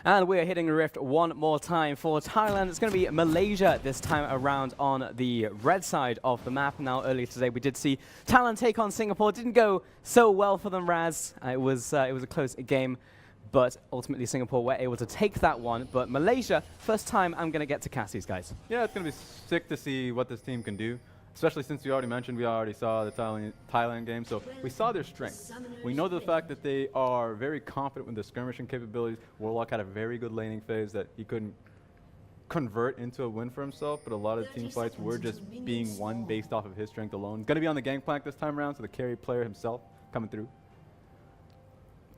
And we are hitting the rift one more time for Thailand. It's going to be Malaysia this time around on the red side of the map. Now, earlier today, we did see Thailand take on Singapore. It didn't go so well for them, Raz. It was a close game, but ultimately Singapore were able to take that one. But Malaysia, first time I'm going to get to cast these guys. Yeah, it's going to be sick to see what this team can do. Especially since we already saw the Thailand game, so we saw their strength. We know the fact that they are very confident with their skirmishing capabilities. Warlock had a very good laning phase that he couldn't convert into a win for himself, but a lot of team fights were just being won based off of his strength alone. Going to be on the gangplank this time around, so the carry player himself coming through.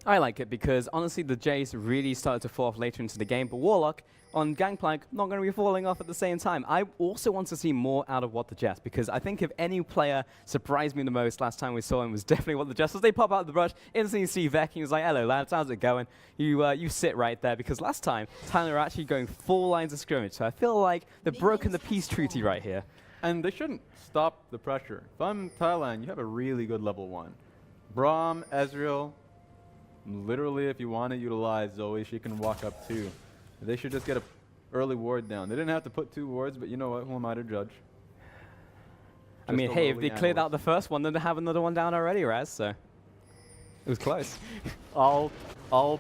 I like it because, honestly, the Jace really started to fall off later into the game, but Warlock on Gangplank not going to be falling off at the same time. I also want to see more out of What the Jest, because I think if any player surprised me the most last time we saw him was definitely What the Jest. As they pop out of the brush, instantly see Vec, and he was like, hello lads, how's it going? You sit right there, because last time, Thailand were actually going full lines of scrimmage, so I feel like they've broken the peace treaty right here. And they shouldn't stop the pressure. If I'm Thailand, you have a really good level 1. Braum, Ezreal, literally if you want to utilize Zoe, she can walk up too. They should just get an early ward down. They didn't have to put 2 wards, but you know what? Who am I to judge? I mean, hey, if they cleared out the first one, then they have another one down already, Raz, so it was close. all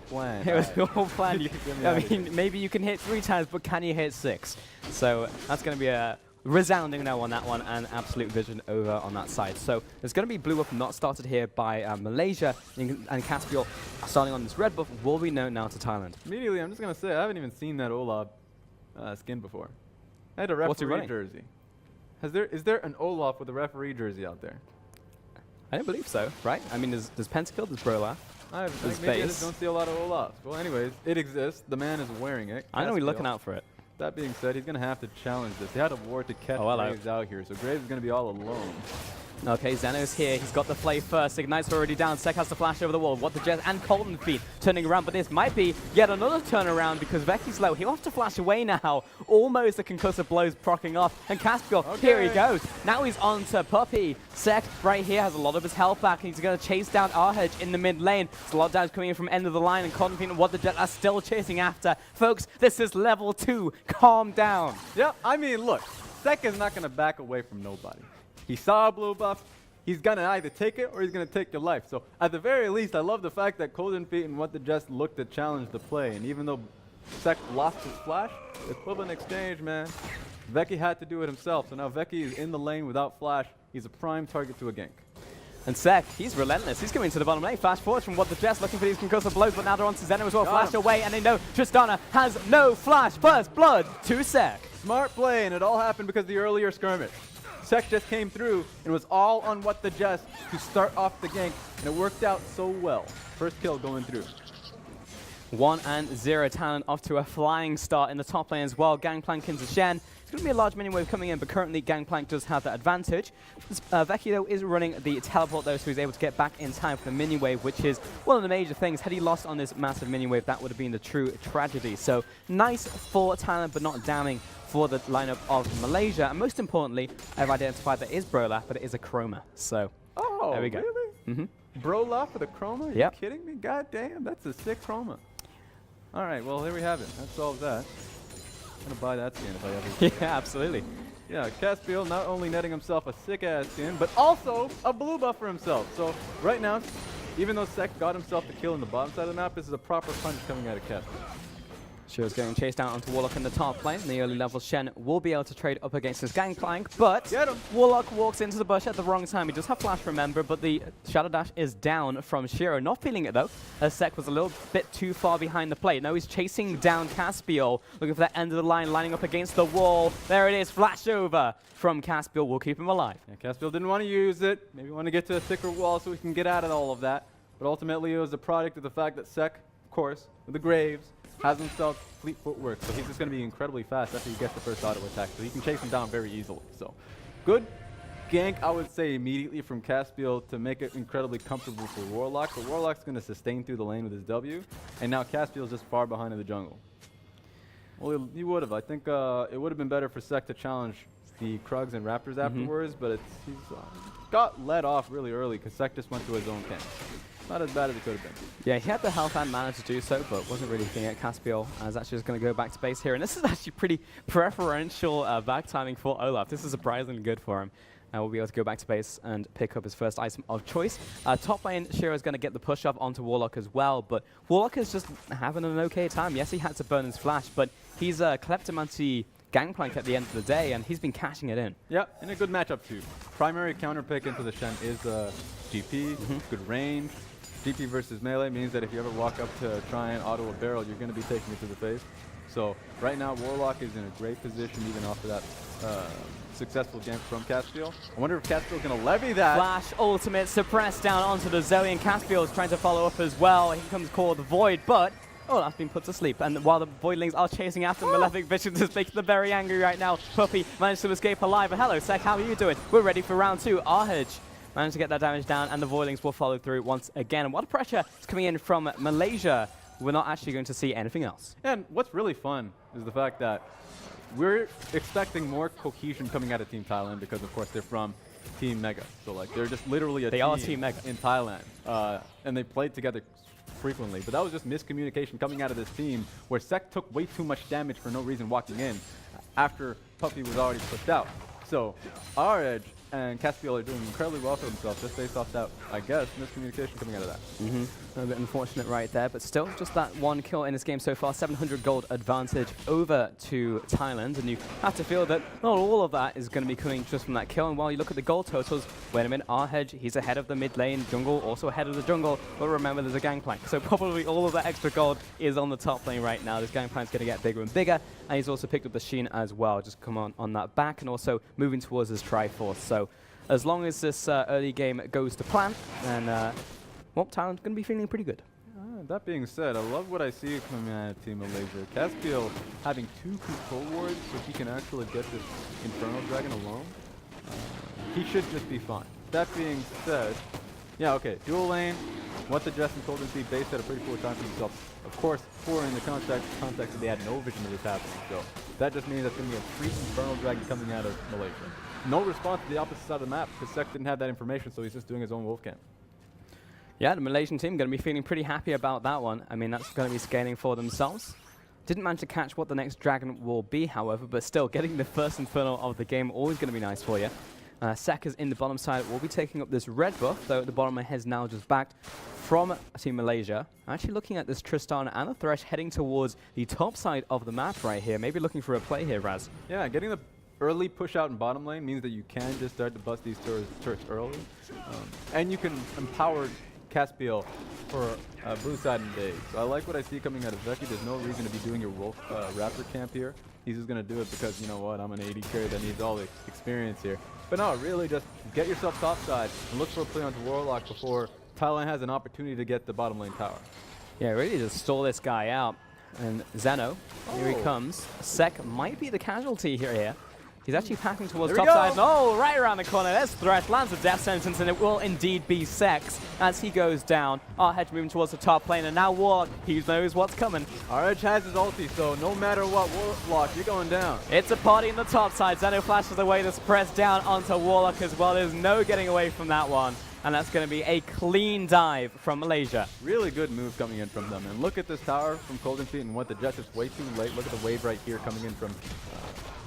planned. It was all planned. I mean, maybe you can hit 3 times, but can you hit 6? So that's going to be a resounding no on that one, and absolute vision over on that side. So there's going to be blue buff not started here by Malaysia, and Caspiel starting on this red buff will be known now to Thailand. Immediately, I'm just going to say, I haven't even seen that Olaf skin before. I had a referee jersey. Is there an Olaf with a referee jersey out there? I don't believe so, right? I mean, there's Pentakill, there's Brola, there's maybe I just don't see a lot of Olafs. Well, anyways, it exists. The man is wearing it. I know we're looking out for it. That being said, he's going to have to challenge this. He had a ward to catch Graves out here, so Graves is going to be all alone. Okay, Zeno's here. He's got the play first. Ignite's already down. Sek has to flash over the wall. What the Jets and Colton feet turning around, but this might be yet another turnaround because Vecchi's low. He'll have to flash away now. Almost the concussive blows procking off. And Caspiel, here he goes. Now he's on to Puppey. Sek right here has a lot of his health back, and he's going to chase down Arhedge in the mid lane. There's a lot of damage coming in from end of the line, and Colton feet and What the Jets are still chasing after. Folks, this is level 2. Calm down. Yep, I mean, look, Sek is not going to back away from nobody. He saw a blue buff. He's going to either take it or he's going to take your life. So at the very least, I love the fact that Golden Feet and What the Jest looked to challenge the play. And even though Sek lost his flash, equivalent exchange, man. Vecchi had to do it himself. So now Vecchi is in the lane without flash. He's a prime target to a gank. And Sek, he's relentless. He's coming to the bottom lane. Flash forward from What the Jest, looking for these concussive blows, but now they're on to Zeno as well. Flash away, and they know Tristana has no flash. First blood to Sek. Smart play, and it all happened because of the earlier skirmish. Sek just came through and was all on What the Jest to start off the gank, and it worked out so well. First kill going through. 1-0 Thailand off to a flying start in the top lane as well. Gangplank into Shen. It's going to be a large mini wave coming in, but currently Gangplank does have the advantage. Vecchi, though, is running the teleport, though, so he's able to get back in time for the mini wave, which is one of the major things. Had he lost on this massive mini wave, that would have been the true tragedy. So nice for Thailand, but not damning for the lineup of Malaysia. And most importantly, I've identified that is Brola, but it is a Chroma. So there we go. Really? Mm-hmm. Brola for the Chroma? Are you kidding me? God damn, that's a sick Chroma. All right, well, there we have it. That solves that. I'm gonna buy that skin if I ever Yeah, absolutely. Yeah, Caspiel not only netting himself a sick-ass skin, but also a blue buff for himself. So right now, even though Sek got himself the kill in the bottom side of the map, this is a proper punch coming out of Caspiel. Shio's getting chased out onto Warlock in the top lane. In the early level, Shen will be able to trade up against his Gangplank, but Warlock walks into the bush at the wrong time. He does have flash, remember, but the Shadow Dash is down from Shiro. Not feeling it, though, as Sek was a little bit too far behind the plate. Now he's chasing down Caspiel, looking for that end of the line, lining up against the wall. There it is, flash over from Caspiel. Will keep him alive. Yeah, Caspiel didn't want to use it. Maybe want to get to a thicker wall so he can get out of all of that. But ultimately, it was a product of the fact that Sek, of course, with the Graves, has himself fleet footwork, so he's just going to be incredibly fast after he gets the first auto attack, so he can chase him down very easily. So, good gank, I would say, immediately from Caspiel to make it incredibly comfortable for Warlock, but Warlock's going to sustain through the lane with his W, and now Caspiel's just far behind in the jungle. Well, he would have. I think it would have been better for Sek to challenge the Krugs and Raptors afterwards, but he's got let off really early because Sek just went to his own camp. not as bad as it could have been. Yeah, he had the health and mana to do so, but wasn't really looking at Caspiel. Is actually just going to go back to base here. And this is actually pretty preferential back timing for Olaf. This is surprisingly good for him. We'll be able to go back to base and pick up his first item of choice. Top lane, Shiro is going to get the push up onto Warlock as well, but Warlock is just having an okay time. Yes, he had to burn his flash, but he's a Kleptomancy Gangplank at the end of the day, and he's been cashing it in. Yeah, in a good matchup too. Primary counter pick into the Shen is GP, good range. GP versus melee means that if you ever walk up to try and auto a barrel, you're going to be taking it to the face. So right now, Warlock is in a great position even off of that successful game from Caspiel. I wonder if Caspiel is going to levy that. Flash, ultimate, suppressed down onto the Zoe, and Caspiel is trying to follow up as well. Here comes Core the Void, but Olaf's been put to sleep. And while the Voidlings are chasing after Malefic Vision, is making them very angry right now. Puppy managed to escape alive. And hello, Sek, how are you doing? We're ready for round 2. Arhage managed to get that damage down, and the Voidlings will follow through once again. And what pressure is coming in from Malaysia. We're not actually going to see anything else. And what's really fun is the fact that we're expecting more cohesion coming out of Team Thailand because, of course, they're from Team Mega. So, like, they're just literally a Team Mega in Thailand. And they played together frequently. But that was just miscommunication coming out of this team where Sek took way too much damage for no reason walking in after Puppy was already pushed out. So, our Edge and Caspiel are doing incredibly well for themselves just based off that, I guess, miscommunication coming out of that. A bit unfortunate right there, but still just that one kill in this game so far. 700 gold advantage over to Thailand, and you have to feel that not all of that is going to be coming just from that kill. And while you look at the gold totals, wait a minute, Arhedge, he's ahead of the mid lane, jungle also ahead of the jungle, but remember there's a Gangplank, so probably all of that extra gold is on the top lane right now. This Gangplank's going to get bigger and bigger, and he's also picked up the Sheen as well, just come on that back, and also moving towards his Triforce. So as long as this early game goes to plan, then well, Thailand's going to be feeling pretty good. That being said, I love what I see coming out of Team Malaysia. Caspiel having 2 control wards, so he can actually get this Infernal Dragon alone. He should just be fine. That being said, yeah, okay, dual lane, what the Jess and Golden Sea based at a pretty poor time for themselves. Of course, poor in the context that they had no vision of this happening, so that just means that's going to be a free Infernal Dragon coming out of Malaysia. No response to the opposite side of the map, because Sek didn't have that information, so he's just doing his own wolf camp. Yeah, the Malaysian team going to be feeling pretty happy about that one. I mean, that's going to be scaling for themselves. Didn't manage to catch what the next dragon will be, however, but still, getting the first Infernal of the game always going to be nice for you. Sek is in the bottom side, will be taking up this red buff, though the bottom has now just backed from Team Malaysia. Actually looking at this Tristan and a Thresh heading towards the top side of the map right here. Maybe looking for a play here, Raz. Yeah, getting the early push out in bottom lane means that you can just start to bust these turrets early. And you can empower Caspiel for blue side and day. So I like what I see coming out of Veki. There's no reason to be doing your Wolf Raptor camp here. He's just going to do it because, you know what, I'm an AD carry that needs all the experience here. But no, really just get yourself top side and look for a play onto Warlock before Thailand has an opportunity to get the bottom lane tower. Yeah, really just stall this guy out. And Zeno, here he comes. Sek might be the casualty here. He's actually packing towards top side. Oh, right around the corner. There's Thresh, lands a death sentence, and it will indeed be Sek's as he goes down. Arhedge moving towards the top lane, and now Warlock, he knows what's coming. Arhedge has his ulti, so no matter what, Warlock, you're going down. It's a party in the top side. Zeno flashes away to press down onto Warlock as well. There's no getting away from that one. And that's going to be a clean dive from Malaysia. Really good move coming in from them. And look at this tower from Golden Feet and what the Jets is way too late. Look at the wave right here coming in from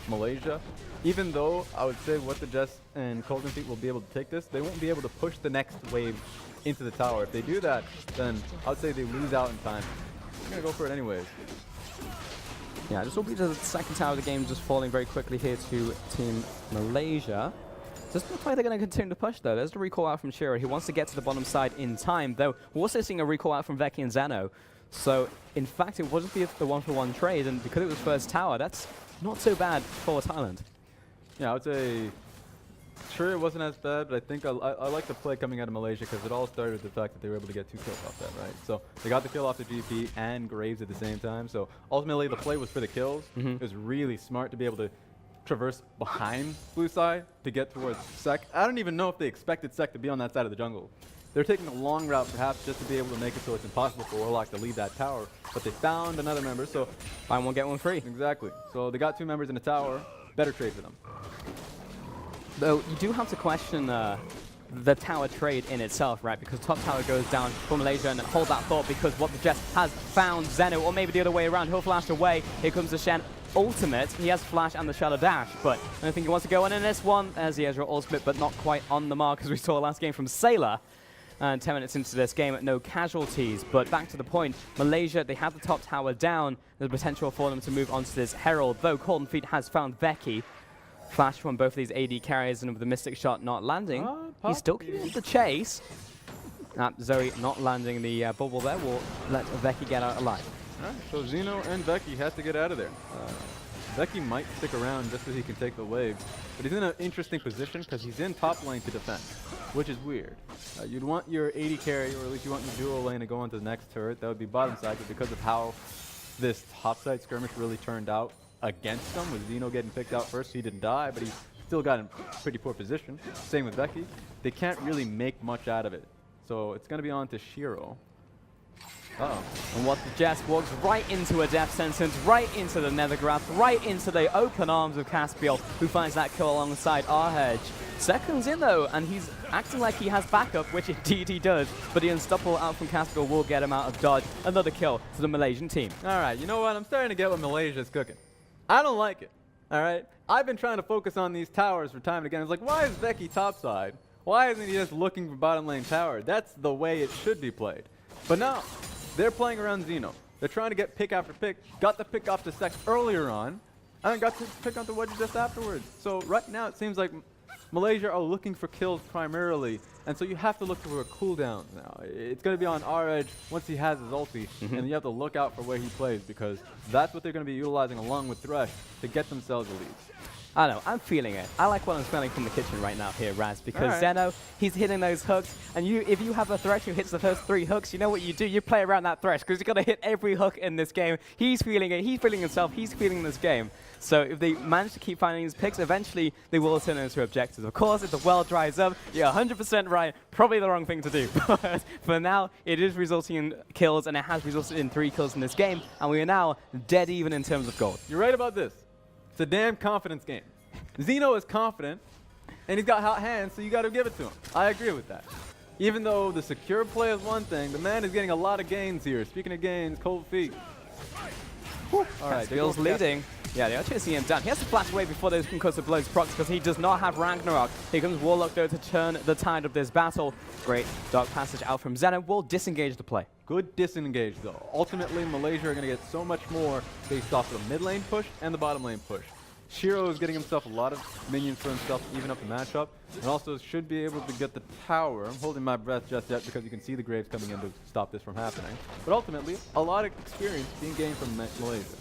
Malaysia. Even though I would say what the Jets and Golden Feet will be able to take this, they won't be able to push the next wave into the tower. If they do that, then I would say they lose out in time. They're going to go for it anyways. Yeah, this will be the second tower of the game, just falling very quickly here to Team Malaysia. Doesn't look like they're going to continue to push, though. There's the recall out from Shiro. He wants to get to the bottom side in time, though we're also seeing a recall out from Veki and Zeno. So, in fact, it would just be the one-for-one trade, and because it was first tower, that's not so bad for Thailand. Yeah, I would say, sure, it wasn't as bad, but I think I like the play coming out of Malaysia because it all started with the fact that they were able to get 2 kills off that, right? So they got the kill off the GP and Graves at the same time. So ultimately, the play was for the kills. It was really smart to be able to traverse behind blue side to get towards Sek. I don't even know if they expected Sek to be on that side of the jungle. They're taking a long route perhaps just to be able to make it so it's impossible for Warlock to leave that tower. But they found another member, so buy one, get one free. Exactly. So they got 2 members in the tower. Better trade for them. Though you do have to question the tower trade in itself, right? Because top tower goes down for Malaysia, and then hold that thought because what the Jets has found Zeno, or maybe the other way around. He'll flash away. Here comes the Shen ultimate. He has flash and the shallow dash, but I don't think he wants to go in this one as the Ezreal ultimate, but not quite on the mark as we saw last game from Sailor. And 10 minutes into this game, no casualties. But back to the point, Malaysia, they have the top tower down. There's potential for them to move on to this Herald, though Golden Feet has found Veki. Flash from both of these AD carriers, and with the Mystic Shot not landing, he's still keeping the chase. Zoe not landing the bubble there will let Veki get out alive. All right, so Zeno and Veki have to get out of there. Veki might stick around just so he can take the wave, but he's in an interesting position because he's in top lane to defend, which is weird. You'd want your AD carry, or at least you want your dual lane to go onto the next turret. That would be bottom side, but because of how this top side skirmish really turned out against them, with Zeno getting picked out first, he didn't die, but he still got in pretty poor position. Same with Veki. They can't really make much out of it. So it's going to be on to Shiro. Uh-oh. And what the Jets walks right into a death sentence, right into the Nethergrass, right into the open arms of Caspiel, who finds that kill alongside Arhedge. Seconds in though, and he's acting like he has backup, which indeed he does, but the unstoppable out from Caspiel will get him out of dodge. Another kill for the Malaysian team. All right, you know what? I'm starting to get what Malaysia's cooking. I don't like it, all right? I've been trying to focus on these towers for time and again. It's like, why is Veki topside? Why isn't he just looking for bottom lane tower? That's the way it should be played. But no, they're playing around Zeno. They're trying to get pick after pick. Got the pick off the Sec earlier on, and then got to pick on the Wedge just afterwards. So right now it seems like Malaysia are looking for kills primarily, and so you have to look for a cooldown now. It's going to be on Arhedge once he has his ulti, and you have to look out for where he plays because that's what they're going to be utilizing along with Thresh to get themselves a lead. I know, I'm feeling it. I like what I'm smelling from the kitchen right now here, Raz, because Zeno, he's hitting those hooks, and if you have a Thresh who hits the first 3 hooks, you know what you do? You play around that Thresh, because you've got to hit every hook in this game. He's feeling it, he's feeling himself, he's feeling this game. So if they manage to keep finding these picks, eventually they will turn into objectives. Of course, if the well dries up, you're 100% right, probably the wrong thing to do. But for now, it is resulting in kills, and it has resulted in 3 kills in this game, and we are now dead even in terms of gold. You're right about this. It's a damn confidence game. Zeno is confident, and he's got hot hands, so you got to give it to him. I agree with that. Even though the secure play is one thing, the man is getting a lot of gains here. Speaking of gains, cold feet. All right, Caspiel's leading. Yeah, they are chasing him down. He has to flash away before those concussive blows procs because he does not have Ragnarok. Here comes Warlock, though, to turn the tide of this battle. Great Dark Passage out from Zeno. Will disengage the play. Good disengage, though. Ultimately, Malaysia are going to get so much more based off of the mid lane push and the bottom lane push. Shiro is getting himself a lot of minions for himself to even up the matchup, and also should be able to get the tower. I'm holding my breath just yet because you can see the Graves coming in to stop this from happening. But ultimately, a lot of experience being gained from Malaysia.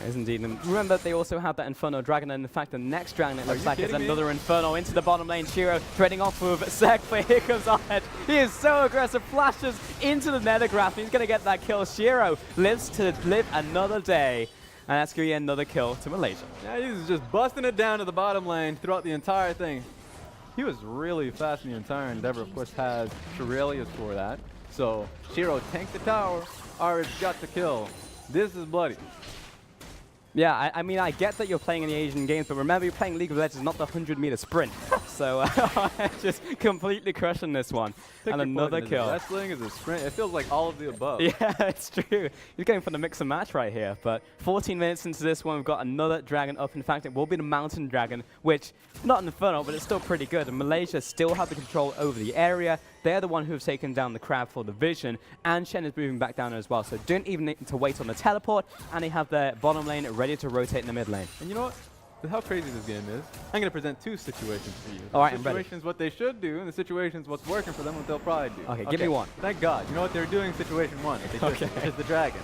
It is indeed. And remember, they also have that Inferno Dragon, and in fact, the next dragon, it looks like, is another Inferno into the bottom lane. Shiro trading off with Sek, but here comes Arhedge. He is so aggressive, flashes into the Nethergraph. He's going to get that kill. Shiro lives to live another day. And that's going to be another kill to Malaysia. Yeah, he's just busting it down to the bottom lane throughout the entire thing. He was really fast in the entire endeavor. Of course, has Shirelius for that. So Shiro tanked the tower. Arhedge got the kill. This is bloody. Yeah, I mean, I get that you're playing in the Asian games, but remember, you're playing League of Legends, not the 100-meter sprint. So just completely crushing this one. Pick and another kill. Wrestling is a sprint. It feels like all of the above. Yeah, it's true. He's going for the mix and match right here. But 14 minutes into this one, we've got another dragon up. In fact, it will be the Mountain Dragon, which, not an Inferno, but it's still pretty good. And Malaysia still have the control over the area. They're the one who have taken down the crab for the vision, and Shen is moving back down as well. So don't even need to wait on the teleport, and they have their bottom lane ready to rotate in the mid lane. And you know what? With how crazy this game is, I'm going to present 2 situations for you. All right, the situation's what they should do, and the situation's what's working for them, what they'll probably do. Okay, give me one. Thank God. You know what they're doing in situation 1? Is the dragon.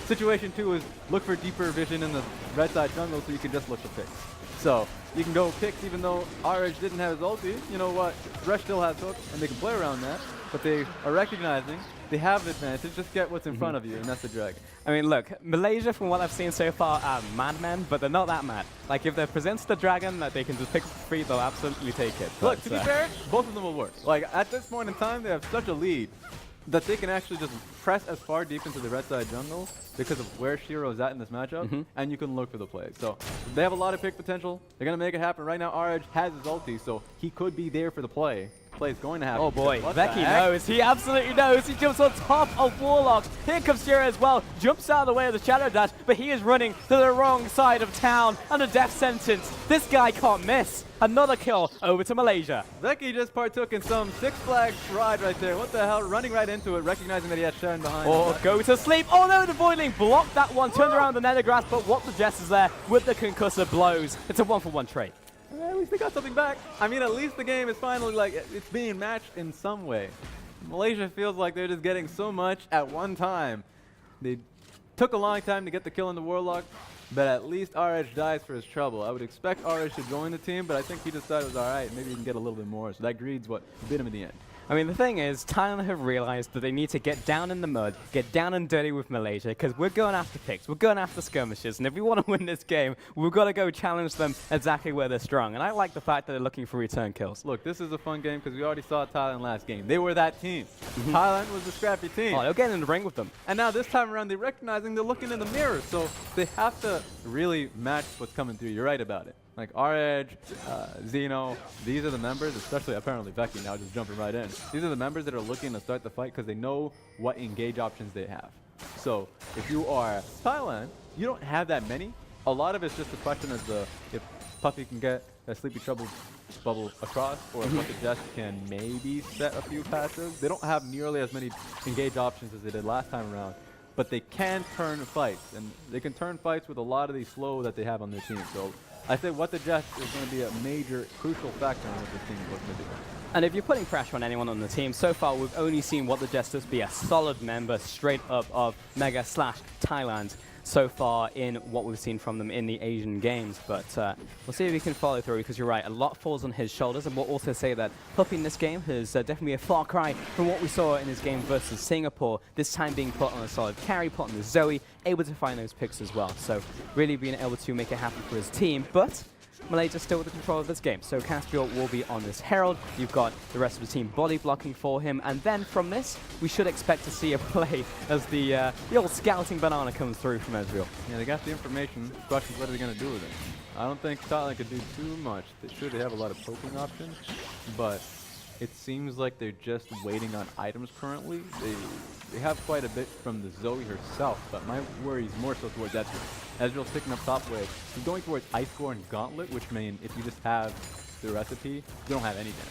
Situation 2 is look for deeper vision in the red side jungle so you can just look for picks. So you can go picks even though Arhedge didn't have his ulti. You know what? Thresh still has hooks, and they can play around that. But they are recognizing they have an advantage. Just get what's in front of you, and that's the dragon. I mean, look, Malaysia, from what I've seen so far, are madmen, but they're not that mad. Like, if they present the dragon that they can just pick up free, they'll absolutely take it. Look, to be fair, both of them will work. Like, at this point in time, they have such a lead that they can actually just press as far deep into the red side jungle because of where Shiro is at in this matchup, and you can look for the plays. So they have a lot of pick potential. They're going to make it happen. Right now, Arhedge has his ulti, so he could be there for the play. play is going to happen. Oh boy, What the Veki heck? knows. He absolutely knows. He jumps on top of Warlocks. Here comes Shira as well. Jumps out of the way of the Shadow Dash, but he is running to the wrong side of town under death sentence. This guy can't miss. Another kill over to Malaysia. Veki just partook in some Six Flags ride right there. What the hell? Running right into it, recognizing that he had Shen behind Or him. go to sleep. Oh no, the Voidling blocked that one. Turned around the Nether Grass, but what the Jess is there with the concussor blows. It's a 1-for-1 trade. At least they got something back. I mean, at least the game is finally like, it's being matched in some way. Malaysia feels like they're just getting so much at one time. They took a long time to get the kill on the Warlock, but at least RH dies for his trouble. I would expect RH to join the team, but I think he just thought it was alright. Maybe he can get a little bit more. So that greed's what bit him in the end. I mean, the thing is, Thailand have realized that they need to get down in the mud, get down and dirty with Malaysia, because we're going after picks, we're going after skirmishes, and if we want to win this game, we've got to go challenge them exactly where they're strong. And I like the fact that they're looking for return kills. Look, this is a fun game because we already saw Thailand last game. They were that team. Thailand was the scrappy team. Oh, they'll get in the ring with them. And now this time around, they're recognizing they're looking in the mirror. So they have to really match what's coming through. You're right about it. Like RH, Xeno, these are the members, especially apparently Veki now just jumping right in. These are the members that are looking to start the fight because they know what engage options they have. So if you are Thailand, you don't have that many. A lot of it's just a question of if Puppey can get a Sleepy Trouble bubble across, or if Bucket Jess can maybe set a few passes. They don't have nearly as many engage options as they did last time around, but they can turn fights, and they can turn fights with a lot of the slow that they have on their team. So I think what the Jets is going to be a major, crucial factor in what this team is looking to do. And if you're putting pressure on anyone on the team, so far we've only seen what the Jesters be a solid member straight up of Mega/Thailand so far in what we've seen from them in the Asian games. But we'll see if he can follow through, because you're right, a lot falls on his shoulders. And we'll also say that Puppey in this game has definitely a far cry from what we saw in his game versus Singapore, this time being put on a solid carry, put on the Zoe, able to find those picks as well. So really being able to make it happen for his team. But Malaysia still with the control of this game. So Caspiel will be on this Herald. You've got the rest of the team body blocking for him. And then from this, we should expect to see a play as the old scouting banana comes through from Ezreal. Yeah, they got the information. The question is, what are they going to do with it? I don't think Thailand could do too much. They have a lot of poking options, but it seems like they're just waiting on items currently. They have quite a bit from the Zoe herself, but my worry is more so towards Ezreal. Ezreal's picking up top wave. He's going towards Iceborne Gauntlet, which means if you just have the recipe, you don't have anything.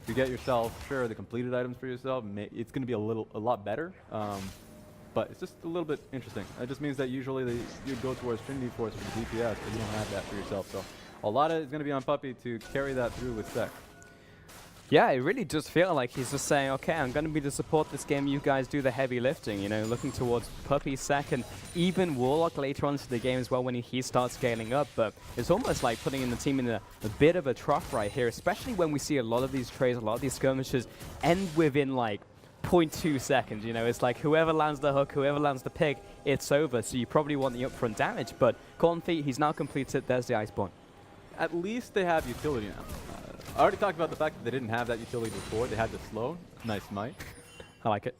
If you get yourself, sure, the completed items for yourself, it's going to be a lot better. But it's just a little bit interesting. It just means that usually you go towards Trinity Force for the DPS, but you don't have that for yourself. So a lot of it is going to be on Puppey to carry that through with Sec. Yeah, it really does feel like he's just saying, okay, I'm going to be to support this game, you guys do the heavy lifting, you know, looking towards Puppey, Sec, and even Warlock later on into the game as well when he starts scaling up. But it's almost like putting in the team in a bit of a trough right here, especially when we see a lot of these trades, a lot of these skirmishes end within like 0.2 seconds, you know. It's like whoever lands the hook, whoever lands the pick, it's over. So you probably want the upfront damage, but Corn Feet, he's now completed, there's the Iceborne. At least they have utility now. I already talked about the fact that they didn't have that utility before. They had the slow. Nice might. I like it.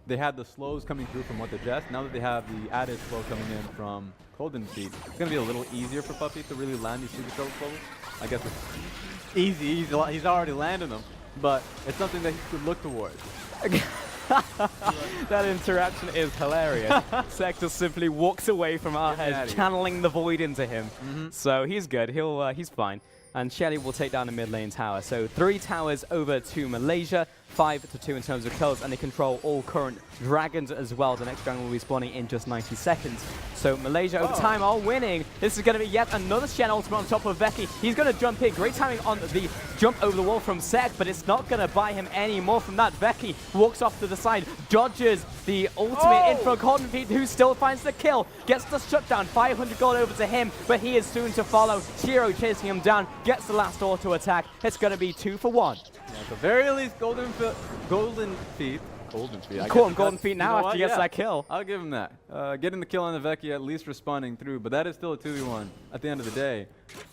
They had the slows coming through from what the Jess. Now that they have the added slow coming in from Golden Feet, it's going to be a little easier for Puppey to really land these super trouble bubbles. I guess it's easy. He's already landing them, but it's something that he could look towards. That interaction is hilarious. Sec just simply walks away from our heads, channeling the void into him. So he's good. He's fine. And Shelly will take down the mid lane tower. So 3 towers over to Malaysia, 5-2 in terms of kills, and they control all current dragons as well. The next dragon will be spawning in just 90 seconds. So Malaysia over time are winning. This is going to be yet another Shen ultimate on top of Veki. He's going to jump in. Great timing on the jump over the wall from Sec, but it's not going to buy him any more from that. Veki walks off to the side, dodges the ultimate in from Golden Feet, who still finds the kill. Gets the shutdown. 500 gold over to him, but he is soon to follow. Shiro chasing him down. Gets the last auto attack. It's going to be 2 for 1. Yeah, at the very least, Golden Feet. Call him Golden Feet now after he gets that kill. I'll give him that. Getting the kill on the Veki, at least responding through, but that is still a 2v1 at the end of the day.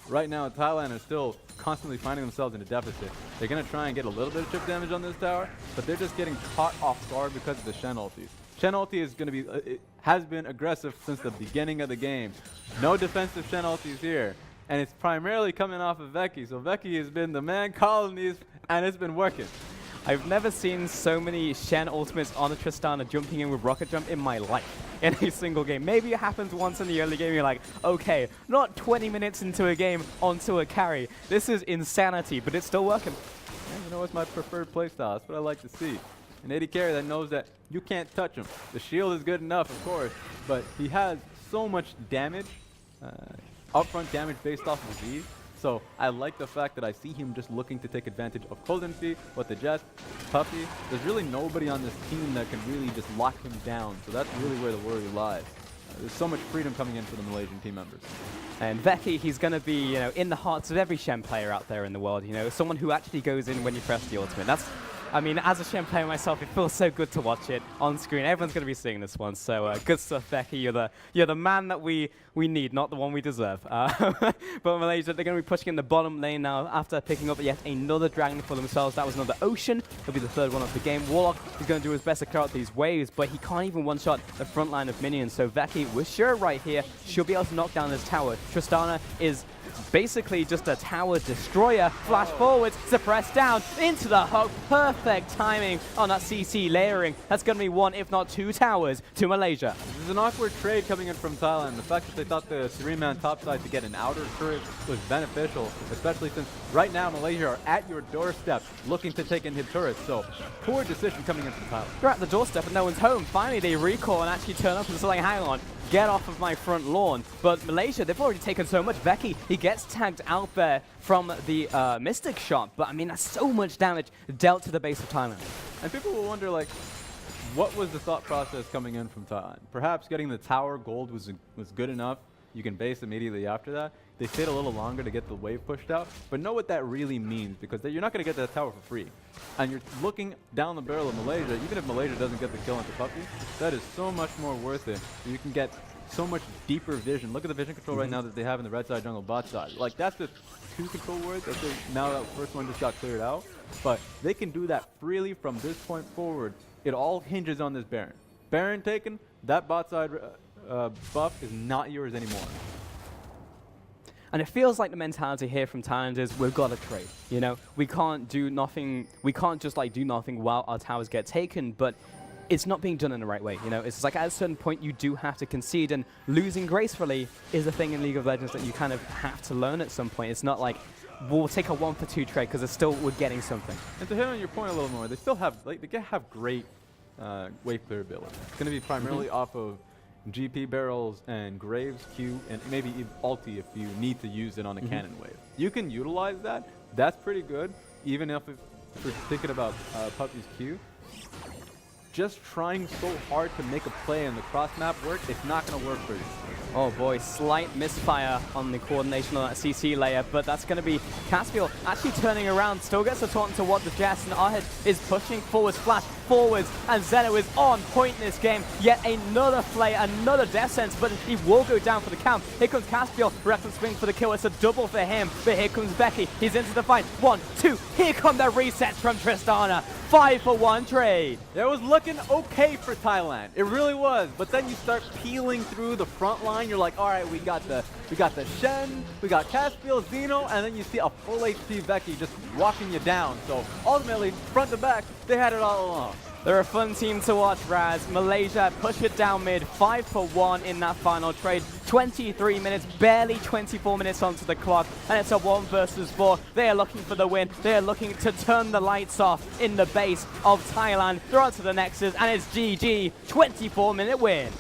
Right now, Thailand is still constantly finding themselves in a deficit. They're going to try and get a little bit of chip damage on this tower, but they're just getting caught off guard because of the Shen ulti. Shen ulti is going to be, it has been aggressive since the beginning of the game. No defensive Shen ultis here. And it's primarily coming off of Veki. So Veki has been the man calling these and it's been working. I've never seen so many Shen ultimates on a Tristana jumping in with Rocket Jump in my life in a single game. Maybe it happens once in the early game, you're like, okay, not 20 minutes into a game onto a carry. This is insanity, but it's still working. Yeah, you know, it's my preferred playstyle. That's what I like to see. An AD carry that knows that you can't touch him. The shield is good enough, of course, but he has so much damage, upfront damage based off of Z. So I like the fact that I see him just looking to take advantage of Coldenfi, with the Jess, Puppy. There's really nobody on this team that can really just lock him down. So that's really where the worry lies. There's so much freedom coming in for the Malaysian team members. And Veki, he's going to be, you know, in the hearts of every Shen player out there in the world. You know, someone who actually goes in when you press the ultimate. That's, I mean, as a Shen player myself, it feels so good to watch it on screen. Everyone's going to be seeing this one, so good stuff, Veki. You're the man that we need, not the one we deserve. But Malaysia, they're going to be pushing in the bottom lane now after picking up yet another dragon for themselves. That was another Ocean. It'll be the third one of the game. Warlock is going to do his best to clear out these waves, but he can't even one-shot the front line of minions. So Veki, we're sure right here, she'll be able to knock down this tower. Tristana is basically just a tower destroyer. Flash forwards, suppress down, into the hook. Perfect timing on that CC layering. That's going to be one, if not two towers to Malaysia. This is an awkward trade coming in from Thailand. The fact that they thought the 3-man topside to get an outer turret was beneficial, especially since right now Malaysia are at your doorstep looking to take in hit turrets. So poor decision coming in from Thailand. They're at the doorstep and no one's home. Finally, they recall and actually turn up and say, like, hang on, get off of my front lawn. But Malaysia, they've already taken so much. Veki, he gets tagged out there from the Mystic shot. But I mean, that's so much damage dealt to the base of Thailand. And people will wonder, like, what was the thought process coming in from Thailand? Perhaps getting the tower gold was good enough. You can base immediately after that. They stayed a little longer to get the wave pushed out, but know what that really means, because you're not going to get that tower for free. And you're looking down the barrel of Malaysia. Even if Malaysia doesn't get the kill onto Puppy, that is so much more worth it. You can get so much deeper vision. Look at the vision control right now that they have in the red side jungle bot side. Like, that's just 2 control words. I think now that first one just got cleared out. But they can do that freely from this point forward. It all hinges on this Baron. Baron taken, that bot side buff is not yours anymore. And it feels like the mentality here from Thailand is we've got to trade. You know, we can't do nothing. We can't just like do nothing while our towers get taken. But it's not being done in the right way. You know, it's like at a certain point you do have to concede, and losing gracefully is a thing in League of Legends that you kind of have to learn at some point. It's not like we'll take a 1-for-2 trade because it's still we're getting something. And to hit on your point a little more, they still have they have great wave clear ability. It's going to be primarily off of GP barrels and Graves Q, and maybe ulti if you need to use it on a cannon wave. You can utilize that. That's pretty good, even if we're thinking about Puppy's Q. Just trying so hard to make a play in the cross map work, it's not going to work for you. Oh boy, slight misfire on the coordination on that CC layer, but that's going to be Caspiel actually turning around, still gets a taunt to what the Jess, and Arhead is pushing forwards, flash forwards, and Zeno is on point in this game. Yet another play, another death sense, but he will go down for the count. Here comes Caspiel, reckless swing for the kill, it's a double for him, but here comes Veki, he's into the fight, 1, 2, here come the resets from Tristana. 5-for-1 trade. It was looking okay for Thailand. It really was. But then you start peeling through the front line. You're like, all right, we got the Shen, we got Caspiel, Zeno, and then you see a full HP Veki just walking you down. So ultimately, front to back, they had it all along. They're a fun team to watch, Raz. Malaysia push it down mid, 5-for-1 in that final trade. 23 minutes, barely 24 minutes onto the clock, and it's a 1 versus 4. They are looking for the win. They are looking to turn the lights off in the base of Thailand. They're on to the Nexus, and it's GG, 24-minute win.